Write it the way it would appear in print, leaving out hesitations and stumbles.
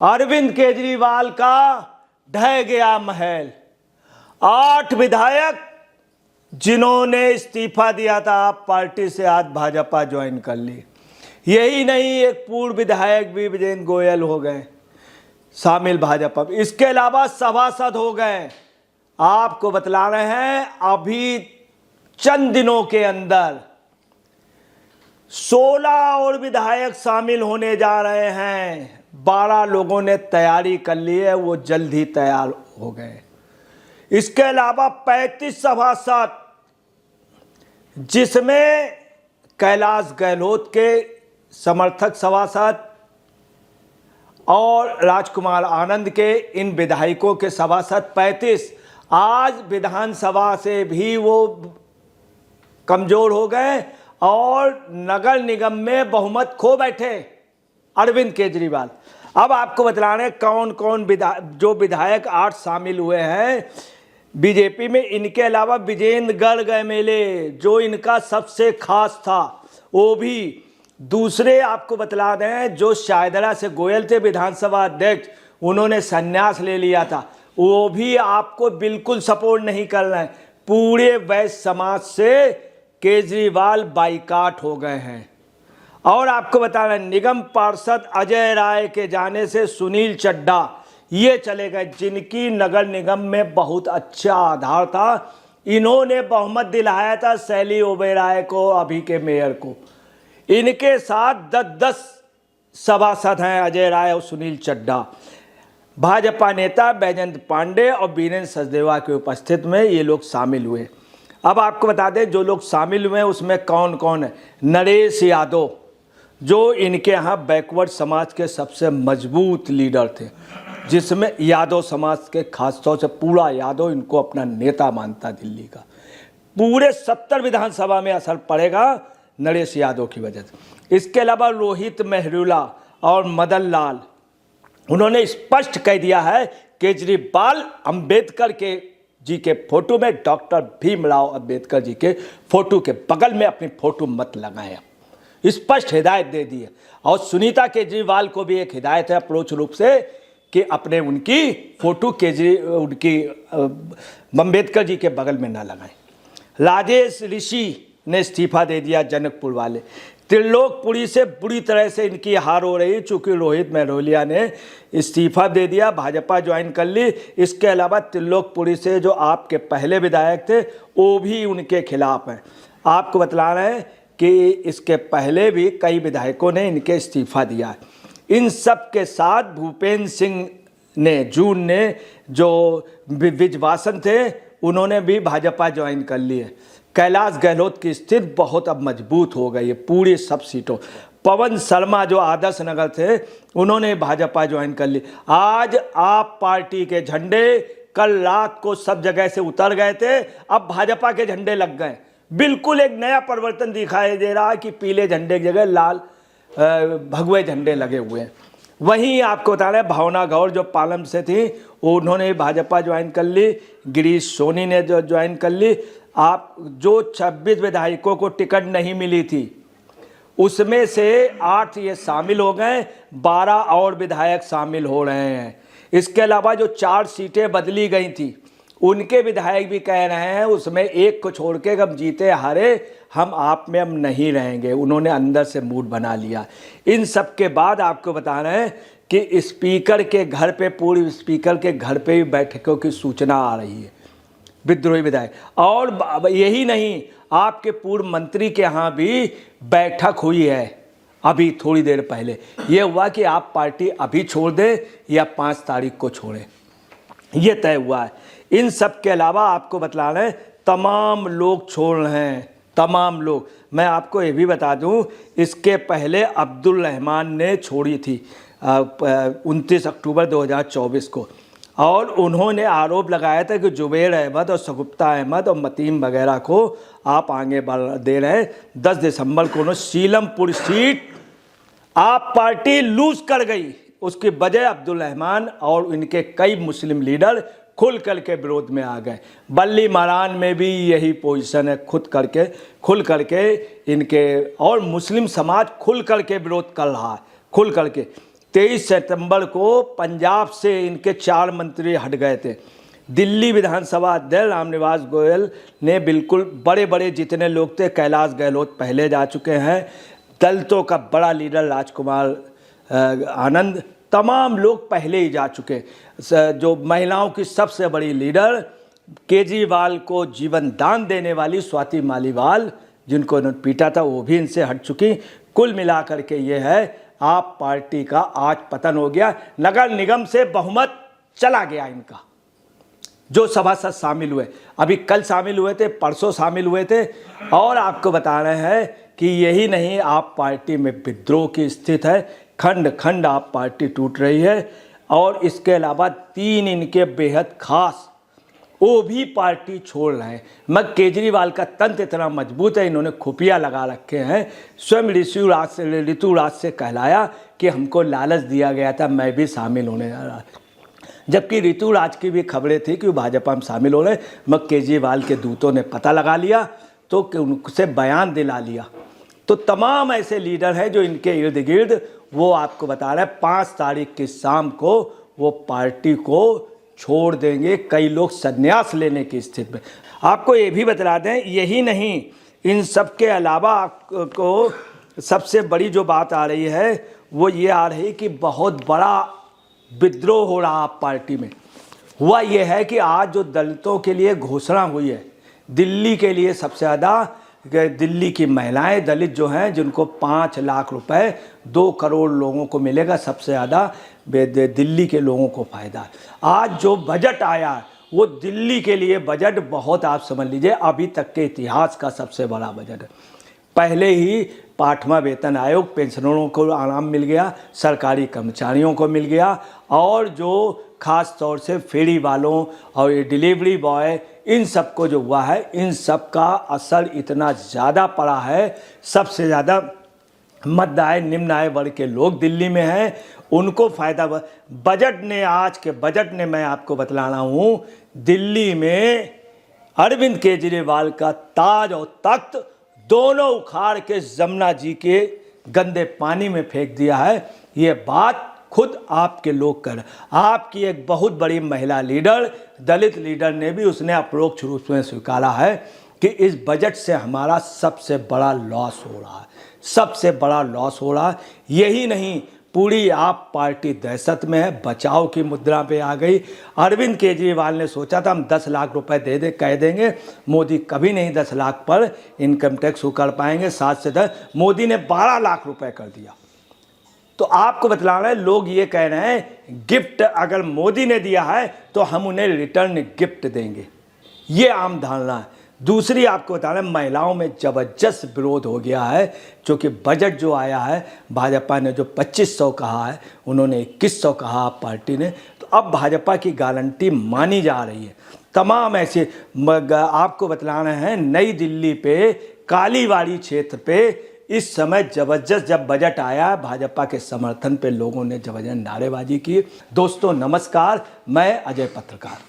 अरविंद केजरीवाल का ढह गया महल। 8 विधायक जिन्होंने इस्तीफा दिया था आप पार्टी से आज भाजपा ज्वाइन कर ली। यही नहीं, एक पूर्व विधायक भी विजेंद्र गोयल हो गए शामिल भाजपा में। इसके अलावा सभासद हो गए। आपको बतला रहे हैं अभी चंद दिनों के अंदर 16 और विधायक शामिल होने जा रहे हैं। 12 लोगों ने तैयारी कर ली है, वो जल्द ही तैयार हो गए। इसके अलावा 35 सभासद, जिसमें कैलाश गहलोत के समर्थक सभासद और राजकुमार आनंद के इन विधायकों के सभासद 35 आज विधानसभा से भी वो कमजोर हो गए और नगर निगम में बहुमत खो बैठे अरविंद केजरीवाल। अब आपको बतला रहे हैं कौन कौन जो विधायक 8 शामिल हुए हैं बीजेपी में। इनके अलावा विजेंद्रगढ़ गए मेले, जो इनका सबसे खास था, वो भी दूसरे आपको बतला दें जो शायदरा से गोयल थे विधानसभा अध्यक्ष, उन्होंने संन्यास ले लिया था, वो भी आपको बिल्कुल सपोर्ट नहीं कर रहे हैं। पूरे वैश्य समाज से केजरीवाल बाइकाट हो गए हैं। और आपको बता रहे हैं निगम पार्षद अजय राय के जाने से सुनील चड्ढा ये चले गए, जिनकी नगर निगम में बहुत अच्छा आधार था। इन्होंने बहुमत दिलाया था शैली ओबेरॉय को, अभी के मेयर को। इनके साथ 10-10 सभासद हैं अजय राय और सुनील चड्ढा। भाजपा नेता बैजयंत पांडे और वीरेंद्र सचदेवा के उपस्थित में ये लोग शामिल हुए। अब आपको बता दें जो लोग शामिल हुए उसमें कौन कौन है। नरेश यादव, जो इनके यहाँ बैकवर्ड समाज के सबसे मजबूत लीडर थे, जिसमें यादव समाज के खासतौर से पूरा यादव इनको अपना नेता मानता दिल्ली का। पूरे 70 विधानसभा में असर पड़ेगा नरेश यादव की वजह से। इसके अलावा रोहित मेहरुला और मदन लाल, उन्होंने स्पष्ट कह दिया है केजरीवाल अंबेडकर के जी के फोटो में डॉक्टर भीमराव अंबेडकर जी के फोटो के बगल में अपनी फोटो मत लगाएं। स्पष्ट हिदायत दे दी है। और सुनीता केजरीवाल को भी एक हिदायत है अप्रोच रूप से कि अपने उनकी फोटो उनकी अंबेडकर जी के बगल में ना लगाएं। राजेश ऋषि ने इस्तीफा दे दिया, जनकपुर वाले। त्रिलोकपुरी से बुरी तरह से इनकी हार हो रही, चूंकि रोहित मेहरोलिया ने इस्तीफा दे दिया, भाजपा ज्वाइन कर ली। इसके अलावा त्रिलोकपुरी से जो आपके पहले विधायक थे वो भी उनके खिलाफ हैं। आपको बतला रहे हैं कि इसके पहले भी कई विधायकों ने इनके इस्तीफा दिया। इन सब के साथ भूपेंद्र सिंह ने जून ने जो विजवासन थे उन्होंने भी भाजपा ज्वाइन कर ली है। कैलाश गहलोत की स्थिति बहुत अब मजबूत हो गई है पूरी सब सीटों। पवन शर्मा जो आदर्श नगर थे उन्होंने भाजपा ज्वाइन कर ली। आज आप पार्टी के झंडे कल रात को सब जगह से उतर गए थे, अब भाजपा के झंडे लग गए। बिल्कुल एक नया परिवर्तन दिखाई दे रहा है कि पीले झंडे की जगह लाल भगवे झंडे लगे हुए हैं। वहीं आपको बता रहे हैं भावना गौर जो पालम से थी उन्होंने भाजपा ज्वाइन कर ली। गिरीश सोनी ने जो ज्वाइन कर ली। आप जो 26 विधायकों को टिकट नहीं मिली थी उसमें से 8 ये शामिल हो गए, 12 और विधायक शामिल हो रहे हैं। इसके अलावा जो 4 सीटें बदली गई थी उनके विधायक भी कह रहे हैं उसमें एक को छोड़ के हम जीते हारे हम आप में हम नहीं रहेंगे। उन्होंने अंदर से मूड बना लिया। इन सब के बाद आपको बता रहे हैं कि स्पीकर के घर पे, पूर्व स्पीकर के घर पे भी बैठकों की सूचना आ रही है विद्रोही विधायक। और यही नहीं, आपके पूर्व मंत्री के यहाँ भी बैठक हुई है अभी थोड़ी देर पहले। ये हुआ कि आप पार्टी अभी छोड़ दें या 5 तारीख को छोड़ें, ये तय हुआ है। इन सब के अलावा आपको बतला रहे हैं तमाम लोग छोड़ रहे हैं, तमाम लोग। मैं आपको ये भी बता दूं इसके पहले अब्दुल रहमान ने छोड़ी थी 29 अक्टूबर 2024 को, और उन्होंने आरोप लगाया था कि जुबैर अहमद और शगुफ्ता अहमद और मतीम वगैरह को आप आगे बढ़ दे रहे हैं। 10 दिसंबर को उन्होंने सीलमपुर सीट आप पार्टी लूज कर गई। उसकी वजह अब्दुल रहमान और इनके कई मुस्लिम लीडर खुल करके विरोध में आ गए। बल्ली मारान में भी यही पोजीशन है, खुल करके इनके और मुस्लिम समाज खुल करके विरोध कर रहा है, खुल करके। 23 सितंबर को पंजाब से इनके 4 मंत्री हट गए थे। दिल्ली विधानसभा अध्यक्ष रामनिवास गोयल ने बिल्कुल बड़े बड़े जितने लोग थे, कैलाश गहलोत पहले जा चुके हैं, दलितों का बड़ा लीडर राजकुमार आनंद, तमाम लोग पहले ही जा चुके। जो महिलाओं की सबसे बड़ी लीडर केजरीवाल को जीवन दान देने वाली स्वाति मालीवाल, जिनको उन्होंने पीटा था, वो भी इनसे हट चुकी। कुल मिलाकर के ये है, आप पार्टी का आज पतन हो गया। नगर निगम से बहुमत चला गया इनका। जो सभासद शामिल हुए, अभी कल शामिल हुए थे, परसों शामिल हुए थे, और आपको बता रहे हैं कि यही नहीं, आप पार्टी में विद्रोह की स्थिति है, खंड खंड आप पार्टी टूट रही है। और इसके अलावा 3 इनके बेहद खास, वो भी पार्टी छोड़ रहे हैं। मगर केजरीवाल का तंत्र इतना मजबूत है, इन्होंने खुफिया लगा रखे हैं। स्वयं ऋतुराज से कहलाया कि हमको लालच दिया गया था, मैं भी शामिल होने जा रहा, जबकि ऋतुराज की भी खबरें थी कि वो भाजपा में शामिल हो रहे। मगर केजरीवाल के दूतों ने पता लगा लिया तो उनसे बयान दिला लिया। तो तमाम ऐसे लीडर हैं जो इनके इर्द गिर्द, वो आपको बता रहे हैं 5 तारीख की शाम को वो पार्टी को छोड़ देंगे। कई लोग संन्यास लेने की स्थिति में। आपको ये भी बता दें, यही नहीं, इन सब के अलावा आपको सबसे बड़ी जो बात आ रही है वो ये आ रही कि बहुत बड़ा विद्रोह हो रहा पार्टी में। हुआ ये है कि आज जो दलितों के लिए घोषणा हुई है, दिल्ली के लिए सबसे ज़्यादा, दिल्ली की महिलाएं दलित जो हैं, जिनको 5 लाख रुपए 2 करोड़ लोगों को मिलेगा, सबसे ज़्यादा दिल्ली के लोगों को फ़ायदा है। आज जो बजट आया है वो दिल्ली के लिए बजट बहुत, आप समझ लीजिए, अभी तक के इतिहास का सबसे बड़ा बजट है। पहले ही 8वां वेतन आयोग, पेंशनरों को आराम मिल गया, सरकारी कर्मचारियों को मिल गया, और जो ख़ास तौर से फेरी वालों और ये डिलीवरी बॉय, इन सब को जो हुआ है, इन सब का असर इतना ज़्यादा पड़ा है। सबसे ज़्यादा मध्य आय निम्न आय वर्ग के लोग दिल्ली में हैं, उनको फ़ायदा। बजट ने, आज के बजट ने, मैं आपको बतला रहा हूँ, दिल्ली में अरविंद केजरीवाल का ताज और तख्त दोनों उखाड़ के जमुना जी के गंदे पानी में फेंक दिया है। ये बात खुद आपके लोग कर, आपकी एक बहुत बड़ी महिला लीडर, दलित लीडर ने भी, उसने अप्रोक्ष रूप में स्वीकारा है कि इस बजट से हमारा सबसे बड़ा लॉस हो रहा है, सबसे बड़ा लॉस हो रहा है। यही नहीं, पूरी आप पार्टी दहशत में है, बचाव की मुद्रा पे आ गई। अरविंद केजरीवाल ने सोचा था हम 10 लाख रुपए दे दे, कह देंगे, मोदी कभी नहीं 10 लाख पर इनकम टैक्स कर पाएंगे, 7 से 10, मोदी ने 12 लाख रुपए कर दिया। तो आपको बतला रहे हैं, लोग ये कह रहे हैं गिफ्ट अगर मोदी ने दिया है तो हम उन्हें रिटर्न गिफ्ट देंगे, ये आम धारणा है। दूसरी आपको बता रहे हैं, महिलाओं में जबरदस्त विरोध हो गया है, क्योंकि बजट जो आया है, भाजपा ने जो 2500 कहा है, उन्होंने 2100 कहा पार्टी ने, तो अब भाजपा की गारंटी मानी जा रही है। तमाम ऐसे आपको बतला रहे हैं, नई दिल्ली पे कालीबाड़ी क्षेत्र पे इस समय जबरदस्त, जब बजट आया, भाजपा के समर्थन पे लोगों ने जबरदस्त नारेबाजी की। दोस्तों नमस्कार, मैं अजय पत्रकार।